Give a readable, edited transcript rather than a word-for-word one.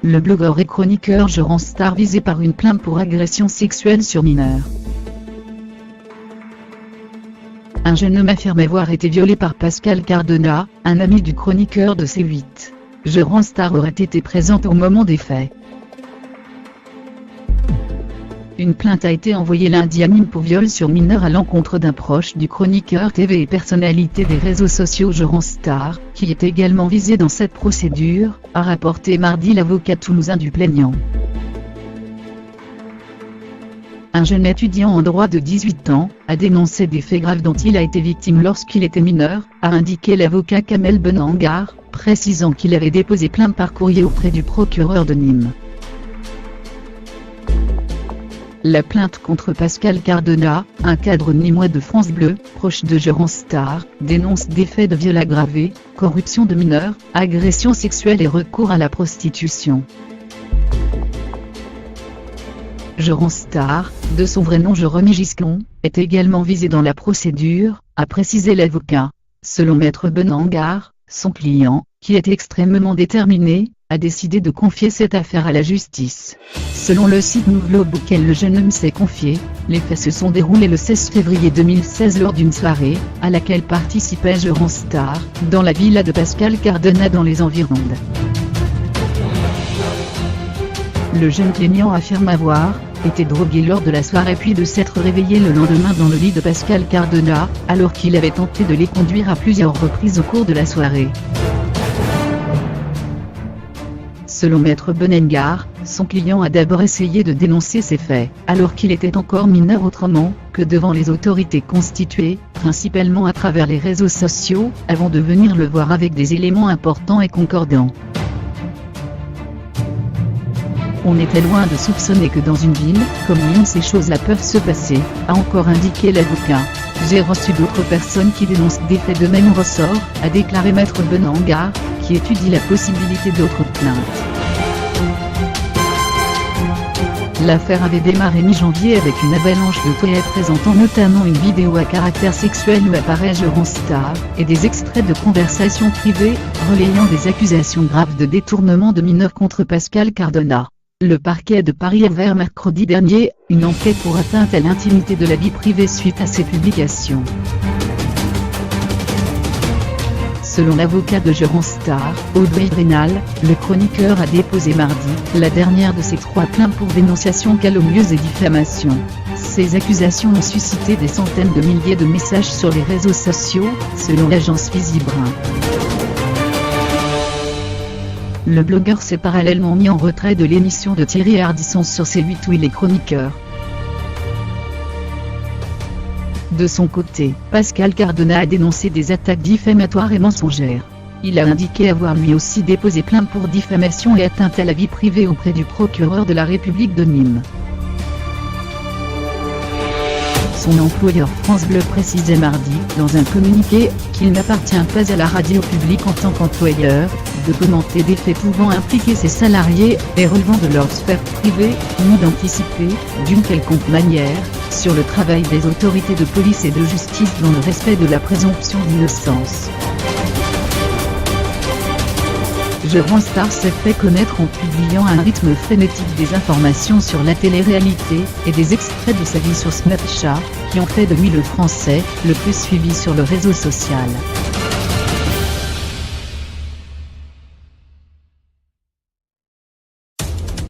le blogueur et chroniqueur Jean Star visé par une plainte pour agression sexuelle sur mineur. Un jeune homme affirme avoir été violé par Pascal Cardona, un ami du chroniqueur de C8. Jean Star aurait été présente au moment des faits. Une plainte a été envoyée lundi à Nîmes pour viol sur mineur à l'encontre d'un proche du chroniqueur TV et personnalité des réseaux sociaux Jean Star, qui est également visé dans cette procédure, a rapporté mardi l'avocat toulousain du plaignant. Un jeune étudiant en droit de 18 ans a dénoncé des faits graves dont il a été victime lorsqu'il était mineur, a indiqué l'avocat Kamel Benangar, précisant qu'il avait déposé plainte par courrier auprès du procureur de Nîmes. La plainte contre Pascal Cardona, un cadre nîmois de France Bleu, proche de Jean Star, dénonce des faits de viol aggravé, corruption de mineurs, agression sexuelle et recours à la prostitution. Jean Star, de son vrai nom Jérôme Giscon, est également visé dans la procédure, a précisé l'avocat. Selon Maître Benangar, son client, qui est extrêmement déterminé, a décidé de confier cette affaire à la justice. Selon le site Nouveau auquel le jeune homme s'est confié, les faits se sont déroulés le 16 février 2016 lors d'une soirée, à laquelle participait Jean Star, dans la villa de Pascal Cardona dans les environs. Le jeune plaignant affirme avoir été drogué lors de la soirée puis de s'être réveillé le lendemain dans le lit de Pascal Cardona, alors qu'il avait tenté de les conduire à plusieurs reprises au cours de la soirée. Selon Maître Benangar, son client a d'abord essayé de dénoncer ces faits, alors qu'il était encore mineur autrement que devant les autorités constituées, principalement à travers les réseaux sociaux, avant de venir le voir avec des éléments importants et concordants. On était loin de soupçonner que dans une ville comme Nîmes ces choses-là peuvent se passer, a encore indiqué l'avocat. J'ai reçu d'autres personnes qui dénoncent des faits de même ressort, a déclaré Maître Benangar, qui étudie la possibilité d'autres plaintes. L'affaire avait démarré mi-janvier avec une avalanche de tweets présentant notamment une vidéo à caractère sexuel où apparaît Jean Star, et des extraits de conversations privées, relayant des accusations graves de détournement de mineurs contre Pascal Cardona. Le parquet de Paris a ouvert mercredi dernier une enquête pour atteinte à l'intimité de la vie privée suite à ces publications. Selon l'avocat de Jean Star, Audrey Rénal, le chroniqueur a déposé mardi la dernière de ses 3 plaintes pour dénonciation calomnieuse et diffamation. Ces accusations ont suscité des centaines de milliers de messages sur les réseaux sociaux, selon l'agence Visibrin. Le blogueur s'est parallèlement mis en retrait de l'émission de Thierry Ardisson sur C8 où il est chroniqueur. De son côté, Pascal Cardona a dénoncé des attaques diffamatoires et mensongères. Il a indiqué avoir lui aussi déposé plainte pour diffamation et atteinte à la vie privée auprès du procureur de la République de Nîmes. Son employeur France Bleu précisait mardi, dans un communiqué, qu'il n'appartient pas à la radio publique en tant qu'employeur, de commenter des faits pouvant impliquer ses salariés, et relevant de leur sphère privée, ni d'anticiper, d'une quelconque manière, sur le travail des autorités de police et de justice dans le respect de la présomption d'innocence. Jean Star s'est fait connaître en publiant à un rythme frénétique des informations sur la télé-réalité, et des extraits de sa vie sur Snapchat, qui ont fait de lui le Français le plus suivi sur le réseau social.